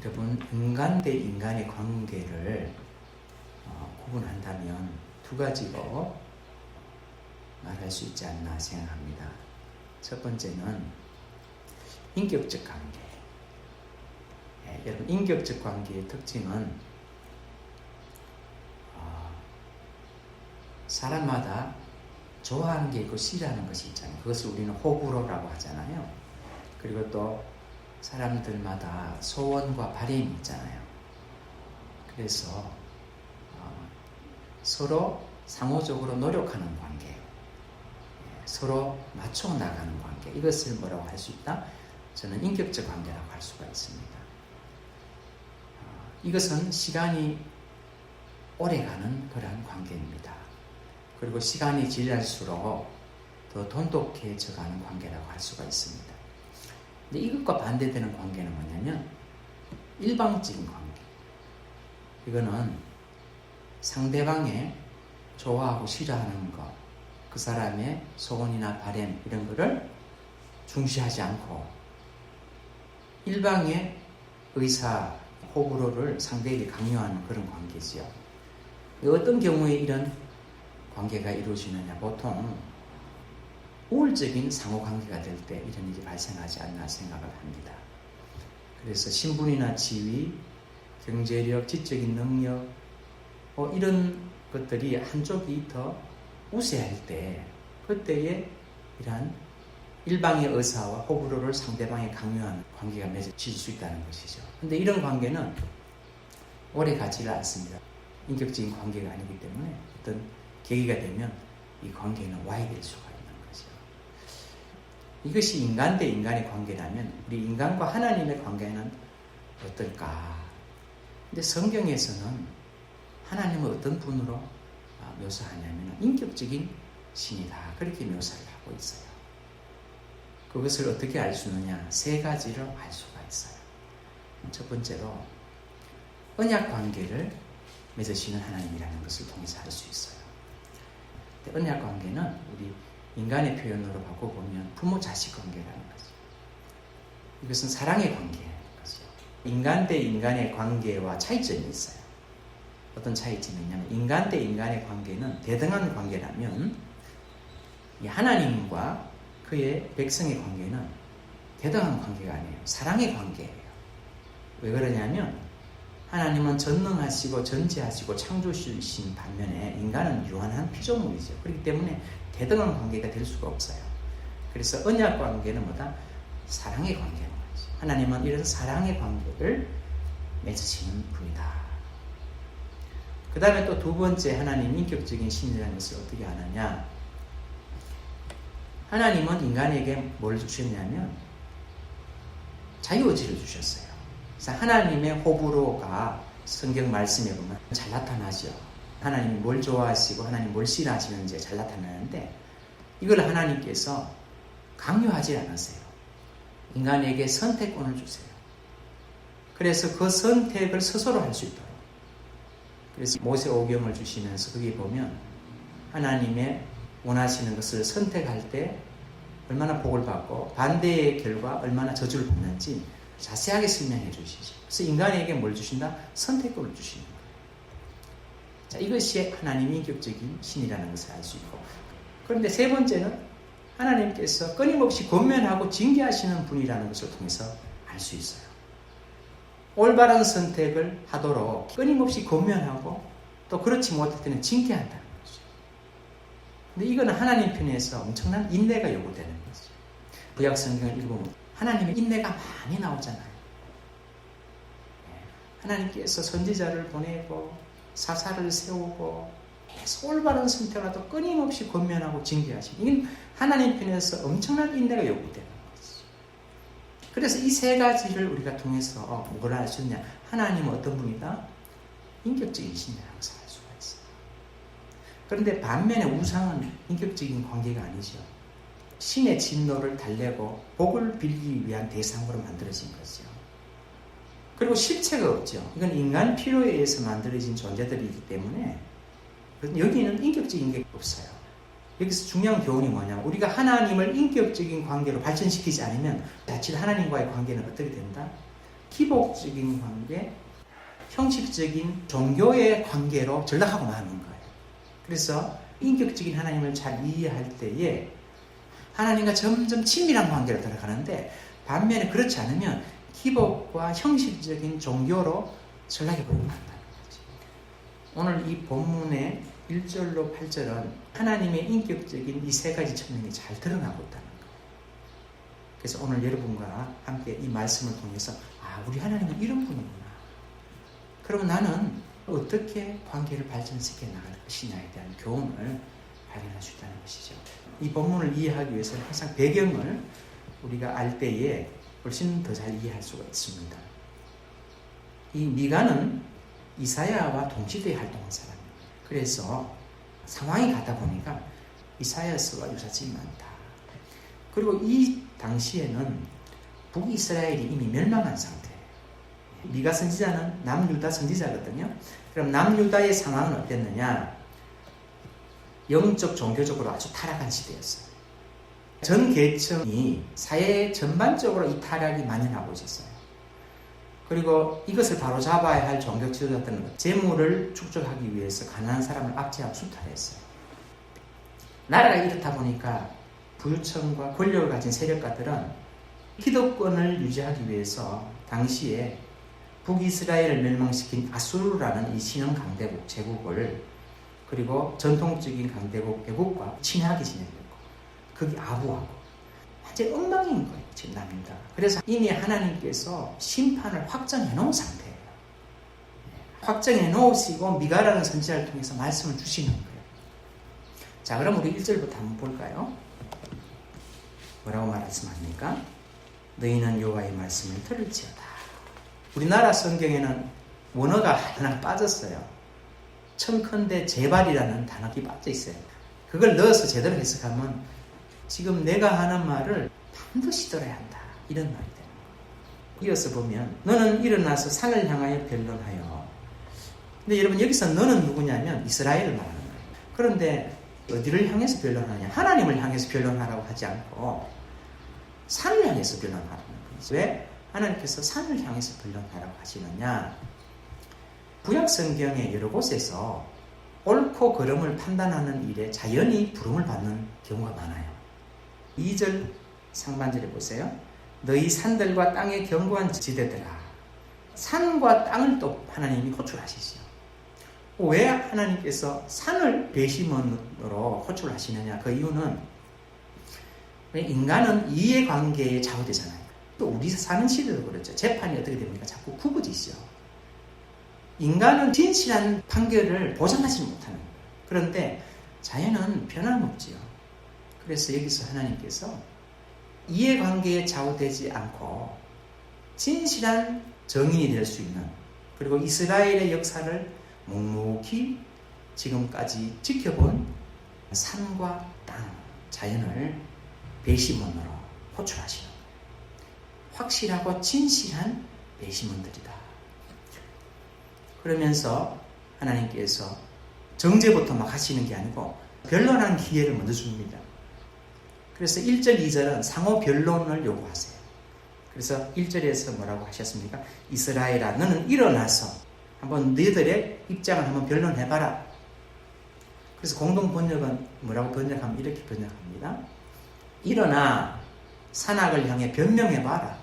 여러분, 인간 대 인간의 관계를 구분한다면 두 가지로 말할 수 있지 않나 생각합니다. 첫 번째는 인격적 관계. 여러분, 인격적 관계의 특징은 사람마다 좋아하는 게 있고 싫어하는 것이 있잖아요. 그것을 우리는 호불호라고 하잖아요. 그리고 또 사람들마다 소원과 바람이 있잖아요. 그래서 서로 상호적으로 노력하는 관계, 서로 맞춰 나가는 관계, 이것을 뭐라고 할 수 있다? 저는 인격적 관계라고 할 수가 있습니다. 이것은 시간이 오래가는 그러한 관계입니다. 그리고 시간이 지날수록 더 돈독해져가는 관계라고 할 수가 있습니다. 근데 이것과 반대되는 관계는 뭐냐면 일방적인 관계. 이거는 상대방의 좋아하고 싫어하는 것, 그 사람의 소원이나 바람 이런 거를 중시하지 않고 일방의 의사, 호불호를 상대에게 강요하는 그런 관계지요. 어떤 경우에 이런 관계가 이루어지느냐? 보통 우월적인 상호관계가 될 때 이런 일이 발생하지 않나 생각을 합니다. 그래서 신분이나 지위, 경제력, 지적인 능력 이런 것들이 한쪽이 더 우세할 때 그때에 이러한 일방의 의사와 호불호를 상대방에 강요하는 관계가 맺어질 수 있다는 것이죠. 그런데 이런 관계는 오래 가지를 않습니다. 인격적인 관계가 아니기 때문에 어떤 계기가 되면 이 관계는 와해될 수가 있는 거죠. 이것이 인간 대 인간의 관계라면 우리 인간과 하나님의 관계는 어떨까? 근데 성경에서는 하나님을 어떤 분으로 묘사하냐면 인격적인 신이다, 그렇게 묘사를 하고 있어요. 그것을 어떻게 알 수 있느냐? 세 가지로 알 수가 있어요. 첫 번째로 언약 관계를 맺으시는 하나님이라는 것을 통해서 알 수 있어요. 언약 관계는 우리 인간의 표현으로 바꿔보면 부모-자식 관계라는 거죠. 이것은 사랑의 관계인 거죠. 인간 대 인간의 관계와 차이점이 있어요. 어떤 차이점이 있냐면 인간 대 인간의 관계는 대등한 관계라면 이 하나님과 그의 백성의 관계는 대등한 관계가 아니에요. 사랑의 관계예요. 왜 그러냐면 하나님은 전능하시고 전지하시고 창조주신 반면에 인간은 유한한 피조물이죠. 그렇기 때문에 대등한 관계가 될 수가 없어요. 그래서 언약 관계는 뭐다? 사랑의 관계인 거죠. 하나님은 이런 사랑의 관계를 맺으시는 분이다. 그 다음에 또 두 번째 하나님 인격적인 신이라는 것을 어떻게 아느냐? 하나님은 인간에게 뭘 주셨냐면 자유의지를 주셨어요. 그래서 하나님의 호불호가 성경 말씀에 보면 잘 나타나죠. 하나님이 뭘 좋아하시고 하나님 뭘 싫어하시는지 잘 나타나는데 이걸 하나님께서 강요하지 않으세요. 인간에게 선택권을 주세요. 그래서 그 선택을 스스로 할 수 있도록. 그래서 모세오경을 주시면서 거기 보면 하나님의 원하시는 것을 선택할 때 얼마나 복을 받고 반대의 결과 얼마나 저주를 받는지 자세하게 설명해 주시죠. 그래서 인간에게 뭘 주신다? 선택권을 주시는 거예요. 자, 이것이 하나님의 인격적인 신이라는 것을 알 수 있고, 그런데 세 번째는 하나님께서 끊임없이 권면하고 징계하시는 분이라는 것을 통해서 알 수 있어요. 올바른 선택을 하도록 끊임없이 권면하고 또 그렇지 못할 때는 징계한다는 거죠. 근데 이거는 하나님 편에서 엄청난 인내가 요구되는 거죠. 구약 성경을 읽어보면 하나님의 인내가 많이 나오잖아요. 하나님께서 선지자를 보내고 사사를 세우고 계속 올바른 선택을 하도 끊임없이 권면하고 징계하시고 이건 하나님 편에서 엄청난 인내가 요구되는 거죠. 그래서 이 세 가지를 우리가 통해서 뭘 알 수 있냐? 하나님은 어떤 분이다? 인격적인 신이라고 것을 알 수가 있어요. 그런데 반면에 우상은 인격적인 관계가 아니죠. 신의 진노를 달래고 복을 빌기 위한 대상으로 만들어진 거죠. 그리고 실체가 없죠. 이건 인간 필요에 의해서 만들어진 존재들이기 때문에 여기는 인격적인 게 없어요. 여기서 중요한 교훈이 뭐냐면 우리가 하나님을 인격적인 관계로 발전시키지 않으면 자칫 하나님과의 관계는 어떻게 된다? 기복적인 관계, 형식적인 종교의 관계로 전락하고 마는 거예요. 그래서 인격적인 하나님을 잘 이해할 때에 하나님과 점점 친밀한 관계로 들어가는데, 반면에 그렇지 않으면 기복과 형식적인 종교로 전락해버리고 만다는 거지. 오늘 이 본문의 1절로 8절은 하나님의 인격적인 이 세 가지 측면이 잘 드러나고 있다는 거예요. 그래서 오늘 여러분과 함께 이 말씀을 통해서 우리 하나님은 이런 분이구나. 그러면 나는 어떻게 관계를 발전시켜 나갈 것이냐에 대한 교훈을 발견할 수 있다는 것이죠. 이 본문을 이해하기 위해서는 항상 배경을 우리가 알 때에 훨씬 더 잘 이해할 수가 있습니다. 이 미가는 이사야와 동시대에 활동한 사람이에요. 그래서 상황이 같다 보니까 이사야서와 유사점이 많다. 그리고 이 당시에는 북이스라엘이 이미 멸망한 상태예요. 미가 선지자는 남유다 선지자거든요. 그럼 남유다의 상황은 어땠느냐? 영적 종교적으로 아주 타락한 시대였어요. 전 계층이 사회 전반적으로 이 타락이 만연하고 있었어요. 그리고 이것을 바로잡아야 할 종교 지도자들은 재물을 축적하기 위해서 가난한 사람을 압제하고 수탈했어요. 나라가 이렇다 보니까 부유층과 권력을 가진 세력가들은 기득권을 유지하기 위해서 당시에 북이스라엘을 멸망시킨 아수르라는 이 신흥 강대국 제국을, 그리고 전통적인 강대국 애국과 친하게 지내고 거기 아부하고 완전 엉망인 거예요. 지금 남유다. 그래서 이미 하나님께서 심판을 확정해 놓은 상태예요. 확정해 놓으시고 미가라는 선지자를 통해서 말씀을 주시는 거예요. 자, 그럼 우리 1절부터 한번 볼까요? 뭐라고 말씀합니까? 너희는 여호와의 말씀을 들을지어다. 우리나라 성경에는 원어가 하나 빠졌어요. 청컨대 제발이라는 단어가 빠져 있어요. 그걸 넣어서 제대로 해석하면 지금 내가 하는 말을 반드시 들어야 한다, 이런 말이 돼요. 이어서 보면 너는 일어나서 산을 향하여 변론하여. 근데 여러분, 여기서 너는 누구냐면 이스라엘을 말하는 거예요. 그런데 어디를 향해서 변론하냐? 하나님을 향해서 변론하라고 하지 않고 산을 향해서 변론하라는 거예요. 왜 하나님께서 산을 향해서 변론하라고 하시느냐? 구약 성경의 여러 곳에서 옳고 그름을 판단하는 일에 자연히 부름을 받는 경우가 많아요. 2절 상반절에 보세요. 너희 산들과 땅의 견고한 지대들아. 산과 땅을 또 하나님이 호출하시죠. 왜 하나님께서 산을 배심원으로 호출하시느냐? 그 이유는 인간은 이해관계에 좌우되잖아요. 또 우리 사는 시대도 그렇죠. 재판이 어떻게 됩니까? 자꾸 굽어지죠. 인간은 진실한 판결을 보장하지 못하는 거예요. 그런데 자연은 변함없지요. 그래서 여기서 하나님께서 이해관계에 좌우되지 않고 진실한 정인이 될 수 있는, 그리고 이스라엘의 역사를 묵묵히 지금까지 지켜본 산과 땅, 자연을 배심원으로 호출하시는 거예요. 확실하고 진실한 배심원들이다. 그러면서 하나님께서 정죄부터 막 하시는 게 아니고 변론하는 기회를 먼저 줍니다. 그래서 1절, 2절은 상호 변론을 요구하세요. 그래서 1절에서 뭐라고 하셨습니까? 이스라엘아, 너는 일어나서 한번 너희들의 입장을 한번 변론해봐라. 그래서 공동 번역은 뭐라고 번역하면 이렇게 번역합니다. 일어나 산악을 향해 변명해봐라.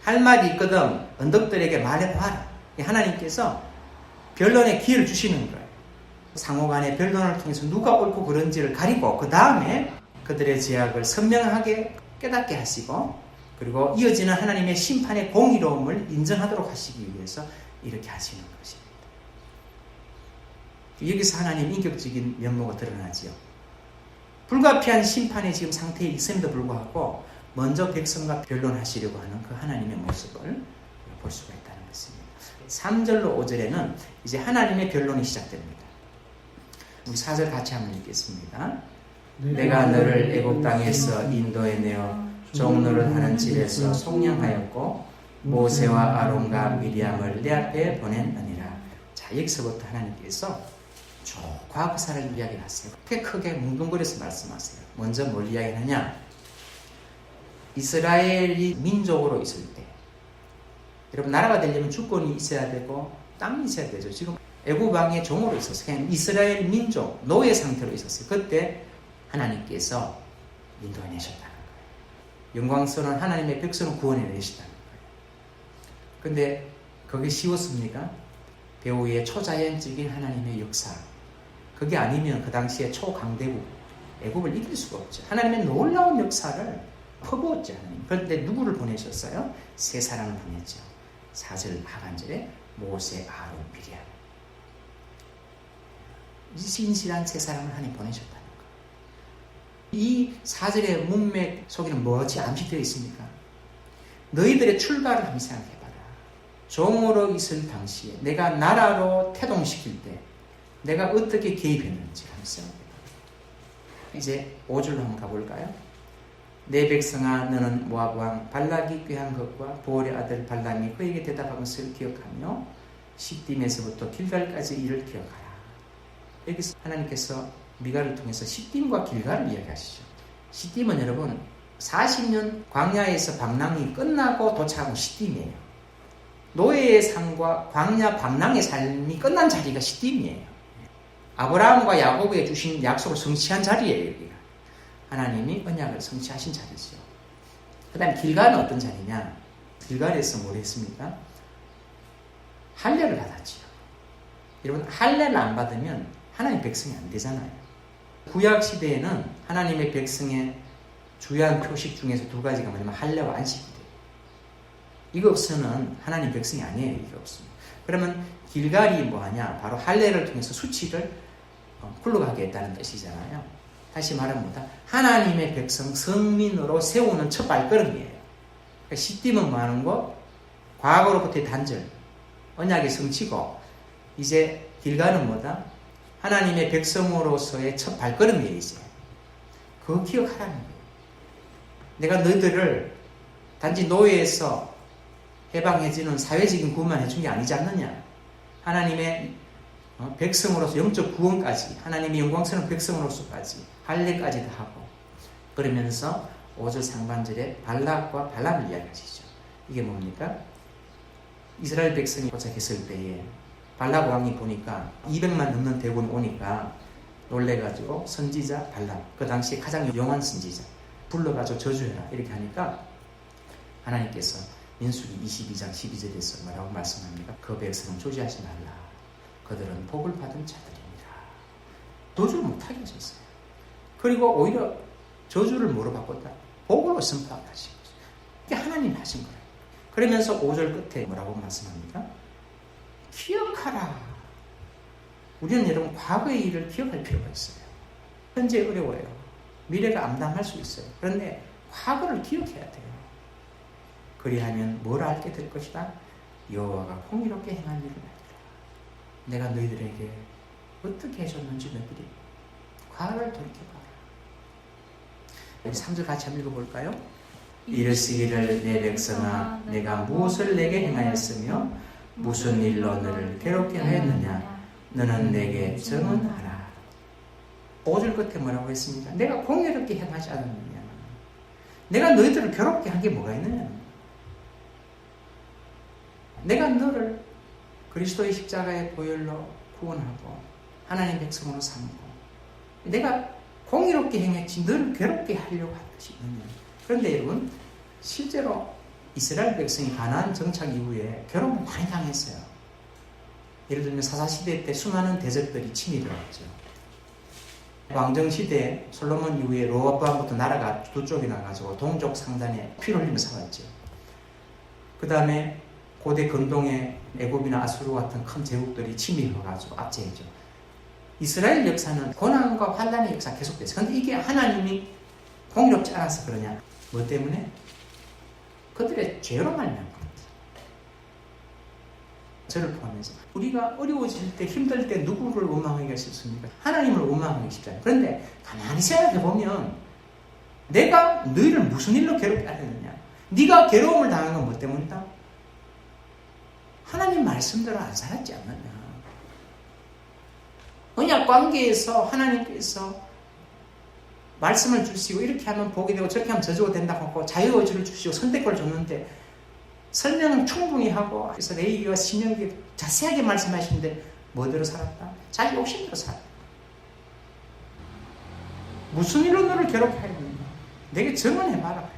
할 말이 있거든 언덕들에게 말해봐라. 하나님께서 변론의 기회를 주시는 거예요. 상호 간의 변론을 통해서 누가 옳고 그른지를 가리고 그 다음에 그들의 죄악을 선명하게 깨닫게 하시고, 그리고 이어지는 하나님의 심판의 공의로움을 인정하도록 하시기 위해서 이렇게 하시는 것입니다. 여기서 하나님 인격적인 면모가 드러나지요. 불가피한 심판의 지금 상태에 있음에도 불구하고 먼저 백성과 변론하시려고 하는 그 하나님의 모습을 볼 수가 있다는 것입니다. 3절로 5절에는 이제 하나님의 변론이 시작됩니다. 우리 4절 같이 한번 읽겠습니다. 내가 너를 애굽 땅에서 인도해내어 종노릇 하는 집에서 속량하였고 모세와 아론과 미리암을 내 앞에 보냈느니라. 자, 여기서부터 하나님께서 쭉 과거사를 이야기하세요. 크게 뭉뚱그려서 말씀하세요. 먼저 뭘 이야기하냐? 이스라엘이 민족으로 있을 때 여러분 나라가 되려면 주권이 있어야 되고 땅이 있어야 되죠. 지금 애굽 왕의 종으로 있었어요. 그냥 이스라엘 민족 노예 상태로 있었어요. 그때 하나님께서 인도해내셨다는 거예요. 영광스러운 하나님의 백성을 구원해내셨다는 거예요. 근데 그게 쉬웠습니까? 배후의 초자연적인 하나님의 역사, 그게 아니면 그 당시에 초강대국 애굽을 이길 수가 없죠. 하나님의 놀라운 역사를 퍼부었죠. 하나님. 그런데 누구를 보내셨어요? 세 사람을 보냈죠. 4절 하반절에 모세, 아론, 미리암. 신실한 세 사람을 하나님 보내셨다는 거예요. 이 4절의 문맥 속에는 뭐지 암시되어 있습니까? 너희들의 출발을 한번 생각해봐라. 종으로 있을 당시에 내가 나라로 태동시킬 때 내가 어떻게 개입했는지 한번 생각해봐라. 이제 5절로 한번 가볼까요? 내 백성아 너는 모압 왕 발락이 꾀한 것과 보올의 아들 발람이 그에게 대답한 것을 기억하며 시딤에서부터 길갈까지 일을 기억하라. 여기서 하나님께서 미가를 통해서 시딤과 길갈을 이야기하시죠. 시딤은 여러분 40년 광야에서 방랑이 끝나고 도착한 시딤이에요. 노예의 삶과 광야 방랑의 삶이 끝난 자리가 시딤이에요. 아브라함과 야곱에게 주신 약속을 성취한 자리예요. 여기가. 하나님이 언약을 성취하신 자리죠. 그 다음에 길갈은 어떤 자리냐? 길갈에서 뭘 했습니까? 할례를 받았죠. 여러분 할례를 안 받으면 하나님 백성이 안 되잖아요. 구약 시대에는 하나님의 백성의 주요한 표식 중에서 두 가지가 뭐냐면 할례와 안식이에요. 이거 없으면 하나님 백성이 아니에요. 이거 없으면. 그러면 길갈이 뭐하냐? 바로 할례를 통해서 수치를 굴러가게 했다는 뜻이잖아요. 다시 말하면 뭐다? 하나님의 백성 성민으로 세우는 첫 발걸음이에요. 그러니까 시딤은 뭐하는 거? 과거로부터의 단절, 언약의 성취고 이제 길갈은 뭐다? 하나님의 백성으로서의 첫 발걸음이에요. 이제 그거 기억하라는 거예요. 내가 너희들을 단지 노예에서 해방해주는 사회적인 구원만 해준 게 아니지 않느냐? 하나님의 백성으로서 영적 구원까지, 하나님의 영광스러운 백성으로서까지 할례까지도 하고 그러면서 5절 상반절에 발락과 발람을 이야기하시죠. 이게 뭡니까? 이스라엘 백성이 도착했을 때에 발락 왕이 보니까 200만 넘는 대군이 오니까 놀래가지고 선지자 발람, 그 당시에 가장 용한 선지자 불러가지고 저주해라 이렇게 하니까 하나님께서 민수기 22장 12절에서 뭐라고 말씀합니까? 그 백성은 조지하지 말라. 그들은 복을 받은 자들입니다. 저주를 못하게 하셨어요. 그리고 오히려 저주를 뭐로 바꿨다? 복으로 선포하게 하신 거죠. 이게 하나님이 하신 거예요. 그러면서 5절 끝에 뭐라고 말씀합니까? 기억하라. 우리는 여러분 과거의 일을 기억할 필요가 있어요. 현재 어려워요. 미래가 암담할 수 있어요. 그런데 과거를 기억해야 돼요. 그리하면 뭘 알게 될 것이다? 여호와가 공의롭게 행한 일을 알리라. 내가 너희들에게 어떻게 해줬는지 너희들이 과거를 돌이켜봐라. 우리 3절 같이 한번 읽어볼까요? 이르시기를 내 백성아 내가 무엇을 내게 행하였으며 무슨 일로 너를 괴롭게 하였느냐 너는 내게 증언하라. 5절 끝에 뭐라고 했습니까? 내가 공의롭게 행하지 않았느냐. 내가 너희들을 괴롭게 한 게 뭐가 있느냐. 내가 너를 그리스도의 십자가의 보혈로 구원하고 하나님 백성으로 삼고 내가 공의롭게 행했지 너를 괴롭게 하려고 할 것이 있느냐. 그런데 여러분 실제로 이스라엘 백성이 가나안 정착 이후에 괴롭을 많이 당했어요. 예를 들면 사사시대 때 수많은 대적들이 침이 들어왔죠. 왕정시대 솔로몬 이후에 로보암부터 나라가 두 쪽이 나가지고 동쪽 상단에 피를 흘리며 살았죠. 그 다음에 고대 근동의 애굽이나 아수르 같은 큰 제국들이 침입해가지고 압제했죠. 이스라엘 역사는 고난과 환난의 역사가 계속됐어요. 그런데 이게 하나님이 공의롭지 않아서 그러냐? 뭐 때문에? 그들의 죄로 말미암은 겁니다. 저를 포함해서 우리가 어려워질 때 힘들 때 누구를 원망하기가 쉽습니까? 하나님을 원망하기 쉽잖아요. 그런데 가만히 생각해보면 내가 너희를 무슨 일로 괴롭게 하느냐? 네가 괴로움을 당한 건 뭐 때문이다? 하나님 말씀대로 안 살았지 않느냐. 언약 관계에서 하나님께서 말씀을 주시고 이렇게 하면 복이 되고 저렇게 하면 저주가 된다고 하고 자유의지를 주시고 선택권을 줬는데 설명은 충분히 하고, 그래서 레위기와 신명기 자세하게 말씀하시는데 뭐대로 살았다? 자기 욕심대로 살았다. 무슨 일로 너를 괴롭게 하였느냐? 내게 증언해봐라.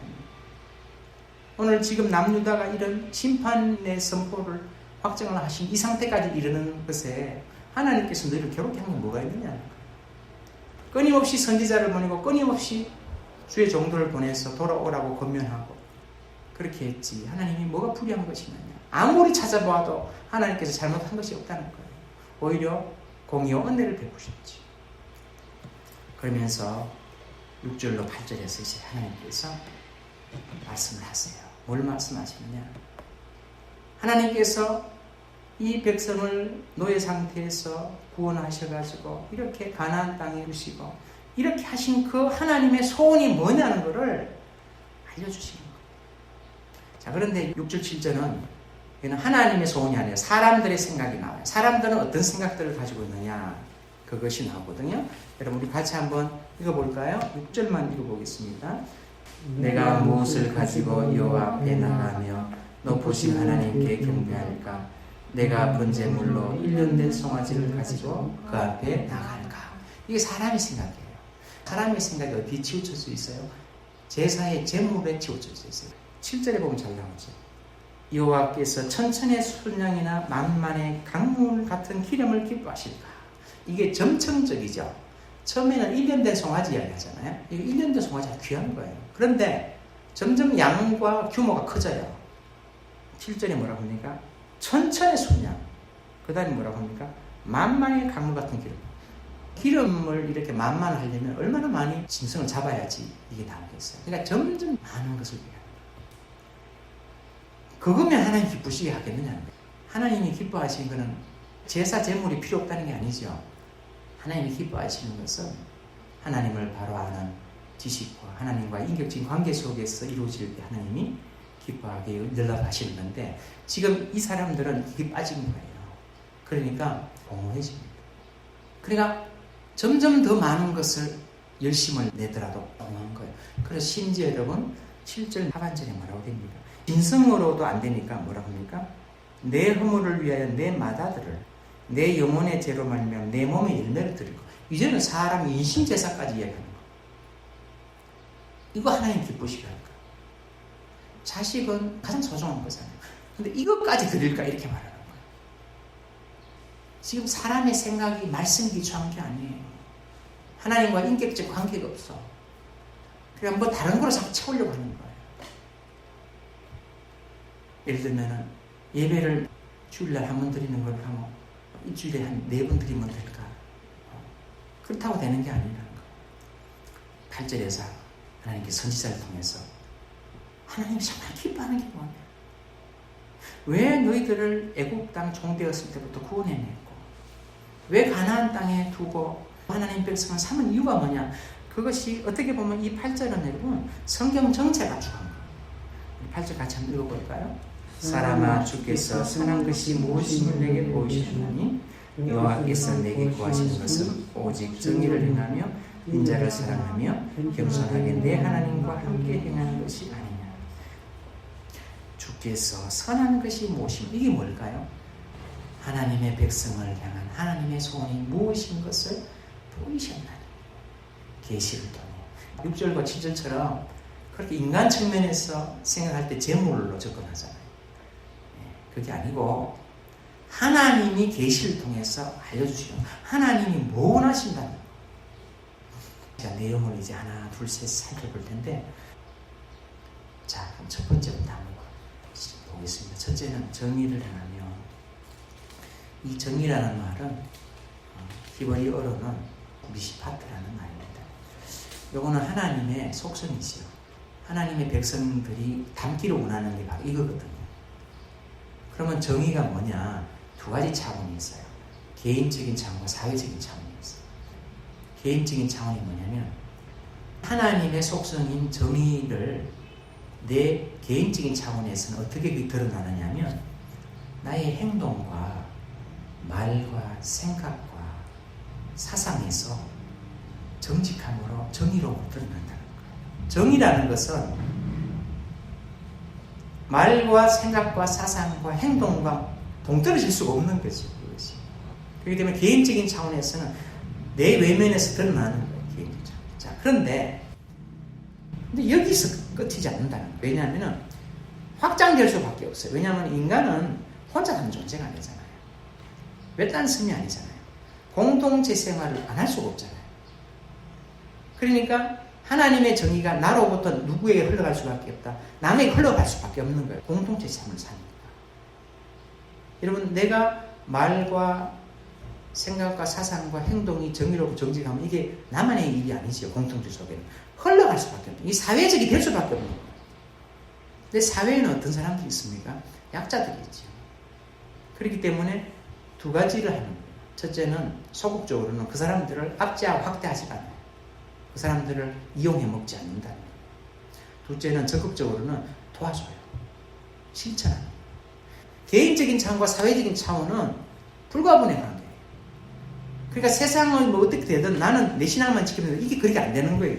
오늘 지금 남유다가 이런 심판의 선포를 확정을 하신 이 상태까지 이르는 것에 하나님께서 너희를 괴롭게 한 게 뭐가 있느냐? 끊임없이 선지자를 보내고 끊임없이 주의 종들을 보내서 돌아오라고 권면하고 그렇게 했지. 하나님이 뭐가 불의한 것이냐냐? 아무리 찾아보아도 하나님께서 잘못한 것이 없다는 거예요. 오히려 공의와 은혜를 베푸셨지. 그러면서 6절로 8절에서 이제 하나님께서 말씀을 하세요. 뭘 말씀하시느냐? 하나님께서 이 백성을 노예 상태에서 구원하셔가지고 이렇게 가나안 땅에 두시고 이렇게 하신 그 하나님의 소원이 뭐냐는 것을 알려주시는 거예요. 자, 그런데 6절 7절은 이는 하나님의 소원이 아니라 사람들의 생각이 나와요. 사람들은 어떤 생각들을 가지고 있느냐, 그것이 나오거든요. 여러분 우리 같이 한번 읽어볼까요? 6절만 읽어보겠습니다. 내가 무엇을 가지고 여호와 앞에 나가며 높으신 하나님께 경배할까? 내가 번제물로 1년 된 송아지를 가지고 그 앞에 나갈까? 이게 사람의 생각이에요. 사람의 생각이 어디에 치우쳐져 있어요? 제사의 제물에 치우쳐져 있어요. 7절에 보면 잘 나오죠. 여호와께서 천천의 순양이나 만만의 강물 같은 기름을 기뻐하실까? 이게 점층적이죠. 처음에는 1년 된 송아지 이야기 하잖아요. 이거 1년 된 송아지가 귀한 거예요. 그런데 점점 양과 규모가 커져요. 7절에 뭐라고 합니까? 천천의 순양. 그 다음에 뭐라고 합니까? 만만의 강물 같은 기름. 기름을 이렇게 만만하려면 얼마나 많이 짐승을 잡아야지 이게 나오겠어요. 그러니까 점점 많은 것을 얘기합니다. 그거면 하나님 기쁘시게 하겠느냐는 거예요. 하나님이 기뻐하시는 것은 제사 제물이 필요 없다는 게 아니죠. 하나님이 기뻐하시는 것은 하나님을 바로 아는 지식과 하나님과 인격적인 관계 속에서 이루어질 때 하나님이 기뻐하게 연락하시는 건데 지금 이 사람들은 이게 빠진 거예요. 그러니까 공허해집니다. 그러니까 점점 더 많은 것을 열심을 내더라도 공허한 거예요. 그래서 심지어 여러분 7절 하반절에 뭐라고 됩니까? 진성으로도 안 되니까 뭐라고 합니까? 내 허물을 위하여 내 마다들을 내 영혼의 죄로 말미암아 내 몸에 열매를 드리고 이제는 사람 인신제사까지 이야기하는 거예요. 이거 하나님 기쁘시게 할까? 자식은 가장 소중한 거잖아요. 근데 이것까지 드릴까? 이렇게 말하는 거예요. 지금 사람의 생각이 말씀 기초한 게 아니에요. 하나님과 인격적 관계가 없어. 그냥 뭐 다른 거로 자꾸 채우려고 하는 거예요. 예를 들면은 예배를 주일날 한 번 드리는 걸 하면 일주일에 한 4번 드리면 될까? 그렇다고 되는 게 아니라는 거예요. 8절에서 하나님께 선지자를 통해서 하나님이 정말 기뻐하는 게 뭐냐? 왜 너희들을 애국 땅 종되었을 때부터 구원해냈고 왜 가나안 땅에 두고 하나님 백성을 삼은 이유가 뭐냐? 그것이 어떻게 보면 이 8절은 여러분 성경 전체가 주한 거예요. 8절 같이 한번 읽어볼까요? 사람아 주께서 선한 것이 무엇임을 내게 보이셨나니 여호와께서 내게 구하시는 것은 오직 정의를 행하며 인자를 사랑하며 겸손하게 내 하나님과 함께 행하는 것이 아니냐. 주께서 선한 것이 무엇임? 이게 뭘까요? 하나님의 백성을 향한 하나님의 소원이 무엇인 것을 보이셨나니 계시를 통해 6절과 7절처럼 그렇게 인간 측면에서 생각할 때 제물로 접근하잖아요. 그게 아니고 하나님이 계시를 통해서 알려주시는 하나님이 뭐 원하신다는 거예요. 자, 내용을 이제 하나 둘 셋 살펴볼 텐데 자, 그럼 첫 번째부터 한번 보겠습니다. 첫째는 정의를 행하며 이 정의라는 말은 히브리어로는 미시파트라는 말입니다. 요거는 하나님의 속성이지요. 하나님의 백성들이 담기를 원하는 게 바로 이거거든요. 그러면 정의가 뭐냐? 두 가지 차원이 있어요. 개인적인 차원과 사회적인 차원이 있어요. 개인적인 차원이 뭐냐면 하나님의 속성인 정의를 내 개인적인 차원에서는 어떻게 드러나느냐면 나의 행동과 말과 생각과 사상에서 정직함으로 정의로 드러난다는 거예요. 정의라는 것은 말과 생각과 사상과 행동과 동떨어질 수가 없는 거죠. 그것이. 그렇기 때문에 개인적인 차원에서는 내 외면에서 드러나는 거예요. 개인적인 차원. 자, 그런데 여기서 끝이지 않는다는 거예요. 왜냐하면 확장될 수밖에 없어요. 왜냐하면 인간은 혼자 사는 존재가 아니잖아요. 외딴 섬이 아니잖아요. 공동체 생활을 안 할 수가 없잖아요. 그러니까 하나님의 정의가 나로부터 누구에게 흘러갈 수밖에 없다. 남에게 흘러갈 수밖에 없는 거예요. 공동체 삶을 사니까. 여러분, 내가 말과 생각과 사상과 행동이 정의롭고 정직하면 이게 나만의 일이 아니지요. 공동체 속에는. 흘러갈 수밖에 없는. 이 사회적이 될 수밖에 없는 거예요. 근데 사회에는 어떤 사람들이 있습니까? 약자들이 있죠. 그렇기 때문에 두 가지를 하는 거예요. 첫째는 소극적으로는 그 사람들을 압제하고 확대하지 않아요. 그 사람들을 이용해 먹지 않는다는 거예요. 둘째는 적극적으로는 도와줘요. 실천하는 거예요. 개인적인 차원과 사회적인 차원은 불가분의 관계예요. 그러니까 세상은 뭐 어떻게 되든 나는 내 신앙만 지키면 이게 그렇게 안 되는 거예요.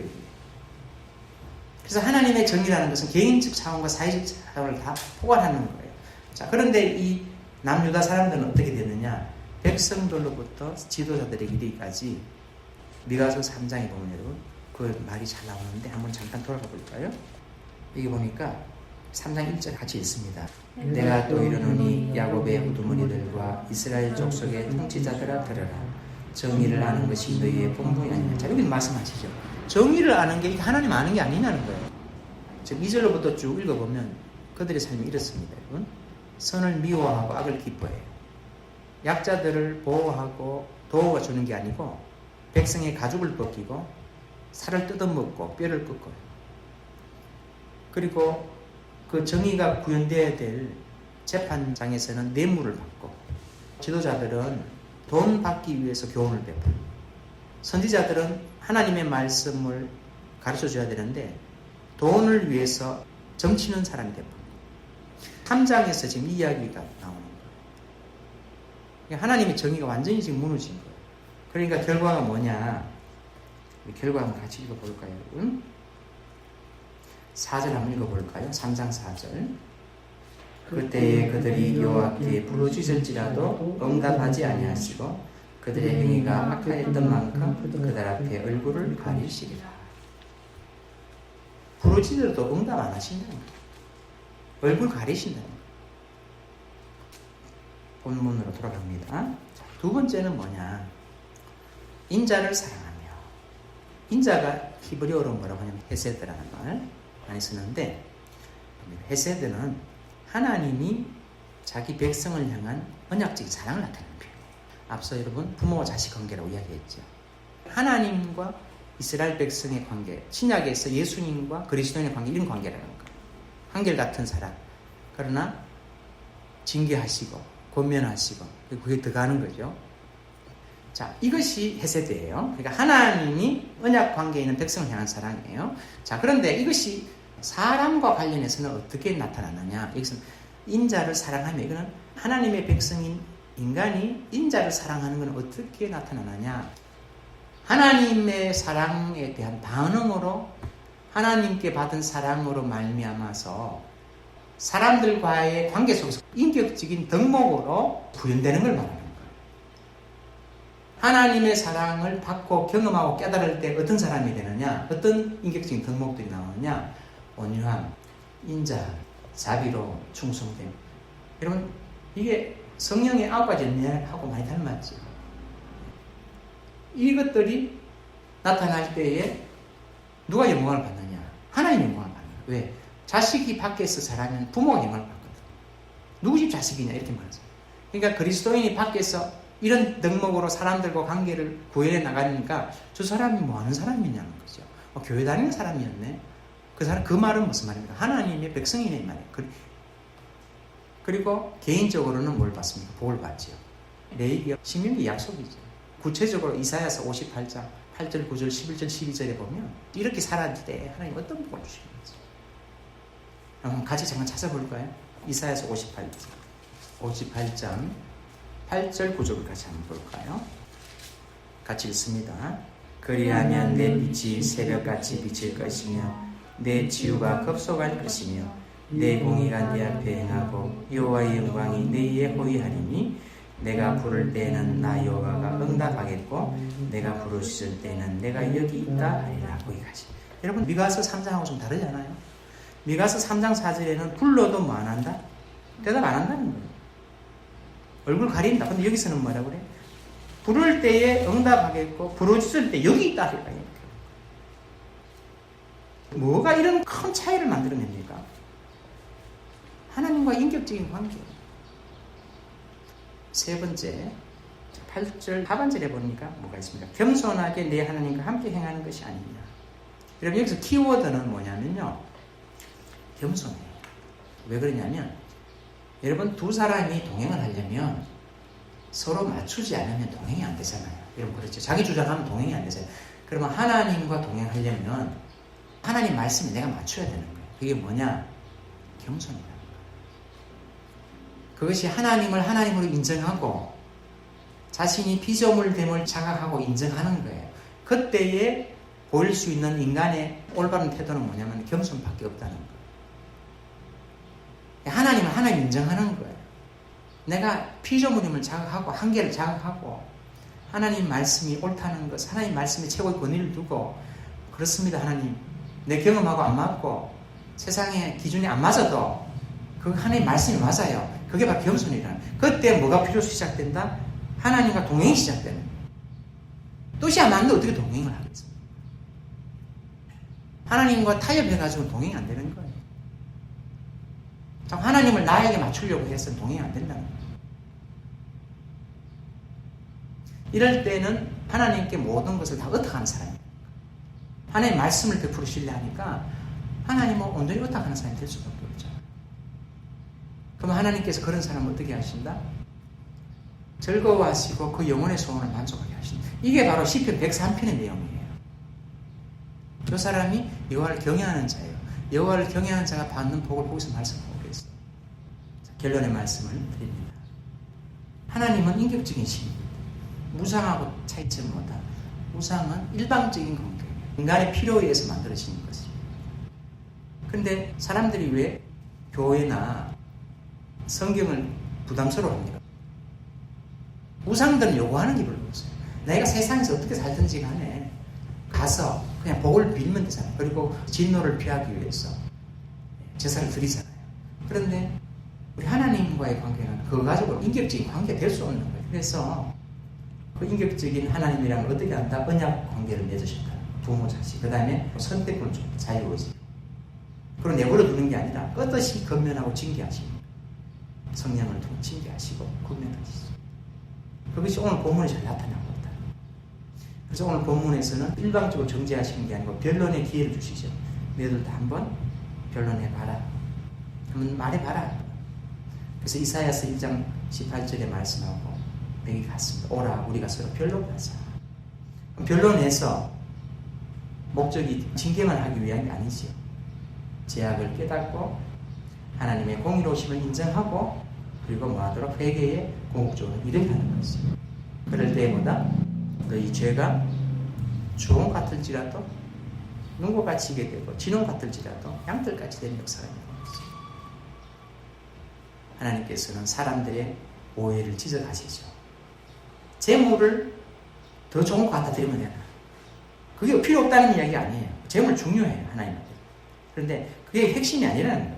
그래서 하나님의 정의라는 것은 개인적 차원과 사회적 차원을 다 포괄하는 거예요. 자, 그런데 이 남유다 사람들은 어떻게 되느냐? 백성들로부터 지도자들에게 이르기까지 미가서 3장에 보면 여러분 그 말이 잘 나오는데 한번 잠깐 돌아가 볼까요? 여기 보니까 3장 1절 같이 읽습니다. 내가 또 이르노니 야곱의 우두머니들과 이스라엘 족속의 통치자들아 들으라. 정의를 아는 것이 너희의 본분이 아니냐. 자, 여기 말씀하시죠. 정의를 아는 게 하나님 아는 게 아니냐는 거예요. 지금 2절로부터 쭉 읽어보면 그들의 삶이 이렇습니다. 여러분. 선을 미워하고 악을 기뻐해요. 약자들을 보호하고 도우가 주는 게 아니고 백성의 가죽을 벗기고 살을 뜯어먹고 뼈를 꺾어요. 그리고 그 정의가 구현되어야 될 재판장에서는 뇌물을 받고 지도자들은 돈 받기 위해서 교훈을 베풀고 선지자들은 하나님의 말씀을 가르쳐줘야 되는데 돈을 위해서 점치는 사람이 되고 3장에서 지금 이야기가 나오는 거예요. 하나님의 정의가 완전히 지금 무너진 거예요. 그러니까 결과가 뭐냐? 결과 한번 같이 읽어볼까요, 여러분? 4절 한번 읽어볼까요? 3장 4절. 그때에 그들이 여호와께 부르짖을지라도 응답하지 아니하시고 그들의 행위가 악하였던 만큼 그들 앞에 얼굴을 가리시리라. 부르짖어도 응답 안 하신다는 거예요. 얼굴 가리신다는 거예요. 본문으로 돌아갑니다. 두 번째는 뭐냐? 인자를 사랑하며. 인자가 히브리어로 뭐라고 하냐면 헤세드라는 말 많이 쓰는데 헤세드는 하나님이 자기 백성을 향한 언약적인 사랑을 나타내는 표현이에요. 앞서 여러분 부모와 자식 관계라고 이야기했죠. 하나님과 이스라엘 백성의 관계, 신약에서 예수님과 그리스도인의 관계, 이런 관계라는 거예요. 한결같은 사랑. 그러나 징계하시고 권면하시고 그게 들어가는 거죠. 자, 이것이 헤세드예요. 그러니까 하나님이 언약 관계에 있는 백성을 향한 사랑이에요. 자, 그런데 이것이 사람과 관련해서는 어떻게 나타나느냐? 여기서는 인자를 사랑하며, 이거는 하나님의 백성인 인간이 인자를 사랑하는 건 어떻게 나타나느냐? 하나님의 사랑에 대한 반응으로, 하나님께 받은 사랑으로 말미암아서 사람들과의 관계 속에서 인격적인 덕목으로 구현되는 걸 말하는 거예요. 하나님의 사랑을 받고 경험하고 깨달을 때 어떤 사람이 되느냐? 어떤 인격적인 덕목들이 나오느냐? 온유함, 인자, 자비로움, 충성됨. 여러분, 이게 성령의 9가지 은혜하고 많이 닮았죠. 이것들이 나타날 때에 누가 영광을 받느냐? 하나님 영광을 받는 거예요. 왜? 자식이 밖에서 자라면 부모가 영광을 받거든. 누구 집 자식이냐? 이렇게 말하죠. 그러니까 그리스도인이 밖에서 이런 덕목으로 사람들과 관계를 구현해 나가니까 저 사람이 뭐 하는 사람이냐는 거죠. 교회 다니는 사람이었네. 그 사람, 그 말은 무슨 말입니까? 하나님의 백성이네 말이에요. 그리고 개인적으로는 뭘 받습니까? 복을 받죠. 레위기와 신명기 약속이죠. 구체적으로 이사야서 58장 8절, 9절, 11절, 12절에 보면 이렇게 살아야 때 하나님 어떤 복을 주시는지 한번 같이 잠깐 찾아볼까요? 이사야서 58장 8절, 9절을 같이 한번 볼까요? 같이 읽습니다. 그리하면 내 빛이 새벽같이 비칠 것이며 내 치유가 급속할 것이며 내 공의가 네 앞에 행하고 여호와의 영광이 내에 호위하리니 내가 부를 때에는 나 여호와가 응답하겠고 내가 부르실 때에는 내가 여기 있다 하리라. 거기까지. 여러분 미가서 3장하고 좀 다르잖아요. 미가서 3장 4절에는 불러도 뭐 안 한다? 대답 안 한다는 거예요. 얼굴 가린다. 근데 여기서는 뭐라 그래? 부를 때에 응답하겠고 부르실 때 여기 있다 하리라. 뭐가 이런 큰 차이를 만들어냅니까? 하나님과 인격적인 관계. 세 번째, 8절 하반절에 보니까 뭐가 있습니까? 겸손하게 내 하나님과 함께 행하는 것이 아니냐. 여러분 여기서 키워드는 뭐냐면요, 겸손해요. 왜 그러냐면 여러분 두 사람이 동행을 하려면 서로 맞추지 않으면 동행이 안 되잖아요. 여러분 그렇죠? 자기 주장하면 동행이 안 되잖아요. 그러면 하나님과 동행하려면 하나님 말씀에 내가 맞춰야 되는 거예요. 그게 뭐냐? 겸손이라는 거예요. 그것이 하나님을 하나님으로 인정하고 자신이 피조물됨을 자각하고 인정하는 거예요. 그때에 보일 수 있는 인간의 올바른 태도는 뭐냐면 겸손밖에 없다는 거예요. 하나님을 하나님 인정하는 거예요. 내가 피조물임을 자각하고 한계를 자각하고 하나님 말씀이 옳다는 것, 하나님 말씀에 최고의 권위를 두고 그렇습니다 하나님, 내 경험하고 안 맞고 세상의 기준이 안 맞아도 그 하나님 말씀이 맞아요. 그게 바로 겸손이라는 거예요. 그때 뭐가 필요해서 시작된다? 하나님과 동행이 시작되는 거예요. 뜻이 안 맞는데 어떻게 동행을 하겠습니까? 하나님과 타협해가지고 동행이 안 되는 거예요. 하나님을 나에게 맞추려고 해서 동행이 안 된다는 거예요. 이럴 때는 하나님께 모든 것을 다 의탁하는 사람이에요. 하나님 말씀을 100% 신뢰하니까 하나님은 온전히 의탁하는 사람이 될 수밖에 없죠. 그럼 하나님께서 그런 사람을 어떻게 하신다? 즐거워하시고 그 영혼의 소원을 만족하게 하신다. 이게 바로 시편 103편의 내용이에요. 저 사람이 여호와를 경외하는 자예요. 여호와를 경외하는 자가 받는 복을 거기서 말씀하고 있어요. 결론의 말씀을 드립니다. 하나님은 인격적인 신입니다. 무상하고 차이점 못한. 무상은 일방적인 관계예요. 인간의 필요에 의해서 만들어지는 것입니다. 그런데 사람들이 왜 교회나 성경을 부담스러워합니까? 우상들은 요구하는 게 별로 없어요. 내가 세상에서 어떻게 살든지 간에 가서 그냥 복을 빌면 되잖아요. 그리고 진노를 피하기 위해서 제사를 드리잖아요. 그런데 우리 하나님과의 관계는 그거 가지고 인격적인 관계가 될 수 없는 거예요. 그래서 그 인격적인 하나님이랑 어떻게 한다? 언약 관계를 맺으셨다. 부모, 자식. 그 다음에 선택권 좀 자유의지. 그리고 내버려 두는 게 아니라 끝없이 건면하고 징계하시고 성령을 통해 징계하시고 건면하시죠. 그것이 오늘 본문에 잘 나타나고 있다. 그래서 오늘 본문에서는 일방적으로 정죄하시는 게 아니고 변론의 기회를 주시죠. 너희들 다 한번 변론해봐라. 한번 말해봐라. 그래서 이사야서 1장 18절에 말씀하고 여기 갔습니다. 오라 우리가 서로 변론하자. 변론해서 목적이 징계만 하기 위한 게 아니지요. 죄악을 깨닫고 하나님의 공의로우심을 인정하고 그리고 뭐하도록 회개에 궁극적으로 일을 하는 것이죠. 그럴 때보다 너희 죄가 주홍 같을지라도 눈과 같이 이게 되고 진홍 같을지라도 양털같이 되는 역사가 있는 것이죠. 하나님께서는 사람들의 오해를 찢어가시죠. 재물을 더 좋은 것 갖다 드리면 되나? 그게 필요 없다는 이야기 아니에요. 재물 중요해요, 하나님한테. 그런데 그게 핵심이 아니라는 거예요.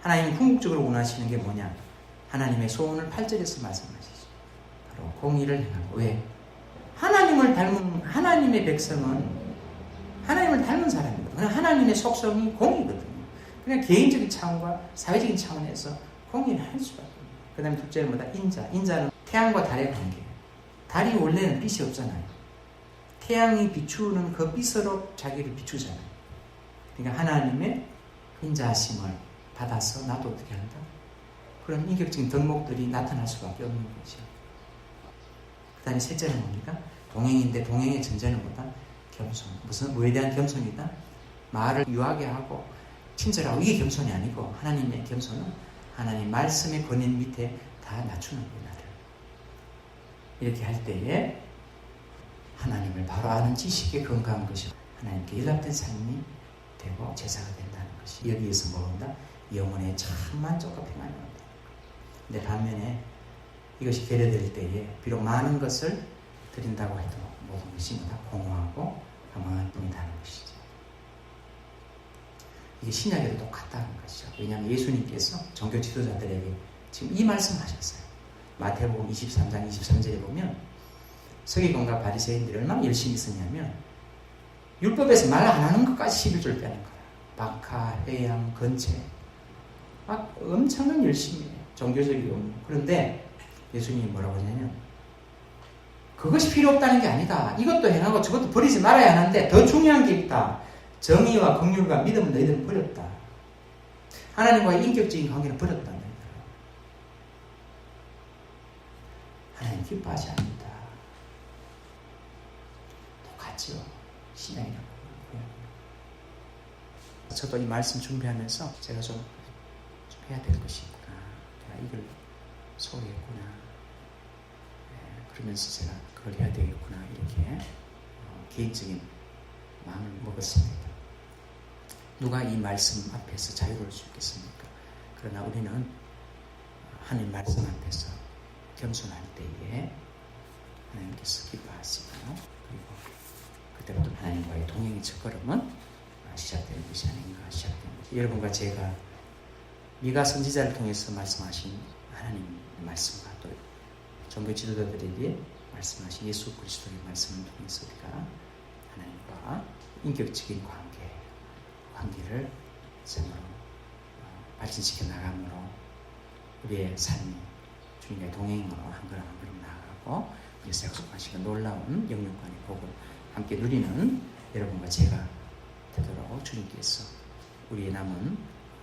하나님이 궁극적으로 원하시는 게 뭐냐? 하나님의 소원을 8절에서 말씀하시죠. 바로 공의를 행하고. 왜? 하나님을 닮은 하나님의 백성은 하나님을 닮은 사람이거든요. 그냥 하나님의 속성이 공의거든요. 그냥 개인적인 차원과 사회적인 차원에서 공의를 할 수밖에 없어요. 그 다음에 둘째는 뭐다? 인자. 인자는 태양과 달의 관계예요. 달이 원래는 빛이 없잖아요. 태양이 비추는 그 빛으로 자기를 비추잖아요. 그러니까 하나님의 인자하심을 받아서 나도 어떻게 한다? 그런 인격적인 덕목들이 나타날 수밖에 없는 거죠. 그 다음에 셋째는 뭡니까? 동행인데 동행의 전제는 뭐다? 겸손. 무슨 뭐에 대한 겸손이다? 말을 유하게 하고 친절하고 이게 겸손이 아니고 하나님의 겸손은 하나님 말씀의 권인 밑에 다 낮추는 거예요. 나를. 이렇게 할 때에 하나님을 바로 아는 지식에 건강한 것이 하나님께 연합된 삶이 되고 제사가 된다는 것이 여기에서 뭐온다? 영혼에 참 만족과 평안이 온다. 근데 반면에 이것이 결여될 때에 비록 많은 것을 드린다고 해도 모든 것이 다 공허하고 허망한 뿐이라는 것이죠. 이게 신약에도 똑같다는 것이죠. 왜냐하면 예수님께서 종교 지도자들에게 지금 이 말씀하셨어요. 마태복음 23장 23절에 보면 서기관과 바리새인들이 얼마나 열심히 있었냐면 율법에서 말 안 하는 것까지 11절 빼는 거야. 박하, 해양, 건체 막 엄청난 열심히 해요. 종교적인 용무. 그런데 예수님이 뭐라고 하냐면 그것이 필요 없다는 게 아니다. 이것도 해나가고 저것도 버리지 말아야 하는데 더 중요한 게 있다. 정의와 긍휼과 믿음은 너희들은 버렸다. 하나님과의 인격적인 관계는 버렸다. 하나님 기뻐하지 않는다. 똑같죠. 신앙이라고. 저도 이 말씀 준비하면서 제가 좀 해야 될 것이 있구나. 내가 이걸 소홀했구나. 그러면서 제가 그걸 해야 되겠구나. 이렇게 개인적인 마음을 먹었습니다. 누가 이 말씀 앞에서 자유로울 수 있겠습니까? 그러나 우리는 하나님 말씀 앞에서 겸손할 때에 하나님께서 기뻐하시고요. 그리고 그때부터 하나님과의 동행의 첫걸음은 시작되는 것이 아닌가 시작되는 것이. 여러분과 제가 미가 선지자를 통해서 말씀하신 하나님의 말씀과 또 종교 지도자들에게 말씀하신 예수 그리스도의 말씀을 통해서 우리가 하나님과 인격적인 관계를 정으로 발전시켜 나감으로 우리의 삶이 주님의 동행으로 한 걸음 한 걸음 나아가고 그래서 약속하신 놀라운 영육간의 복을 함께 누리는 여러분과 제가 되도록 주님께서 우리의 남은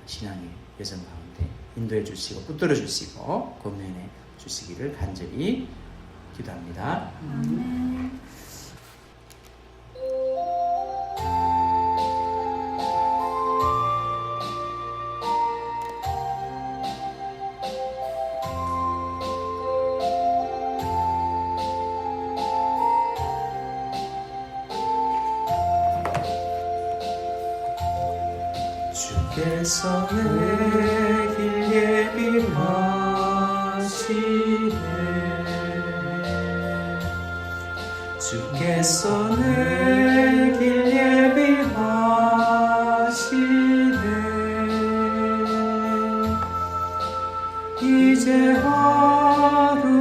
신앙의 여정 가운데 인도해 주시고 붙들어 주시고 권면해 주시기를 간절히 기도합니다. 주께서 내 길 예비하시네. 주께서 내 길 예비하시네. 이제 하루하루를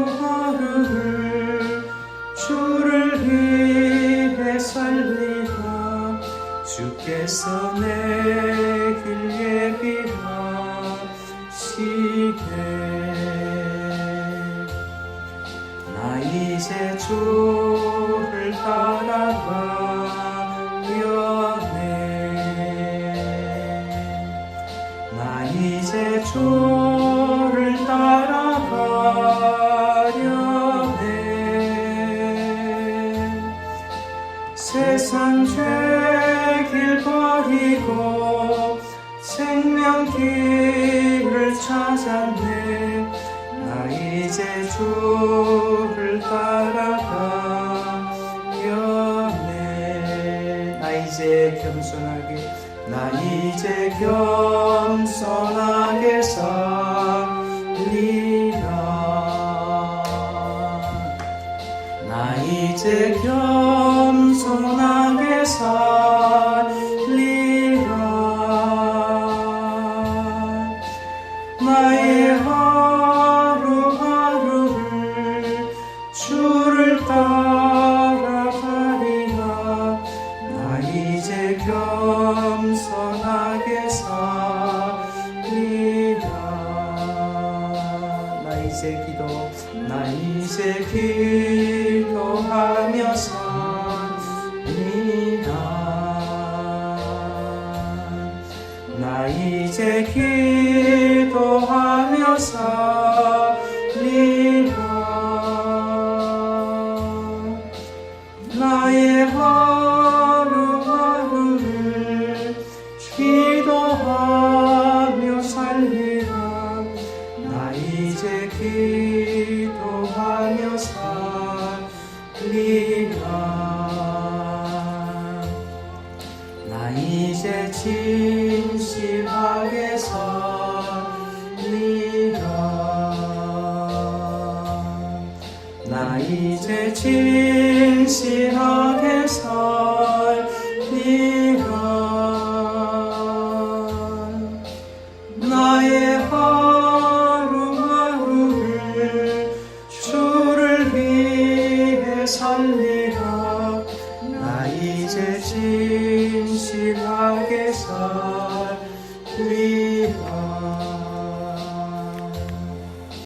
주를 위해 살리라. 주께서 내 길 예비하시네. 나 이제 주를 따라가려네. 나 이제 주를 따라가려네. 세상 죄길 버리고 생명길을 찾았네. 나 이제 주를 따라가려네. 나 이제 겸손하게 살리라. 나 이제 겸손하게 살리라. 나의 하루하루를 주를 따라가리라. 나 이제 겸손하게 살리라. 나 이제 기도하며 살리라. 나 이제 기도하며 살리라. 나의 하루하루를 기도하며 살리라. 나 이제 기도하며 살리라. 나 이제 진실하게 살리라. 이제 진실하게 살리라. 나의 하루하루를 주를 위해 살리라. 나 이제 진실하게 살리라.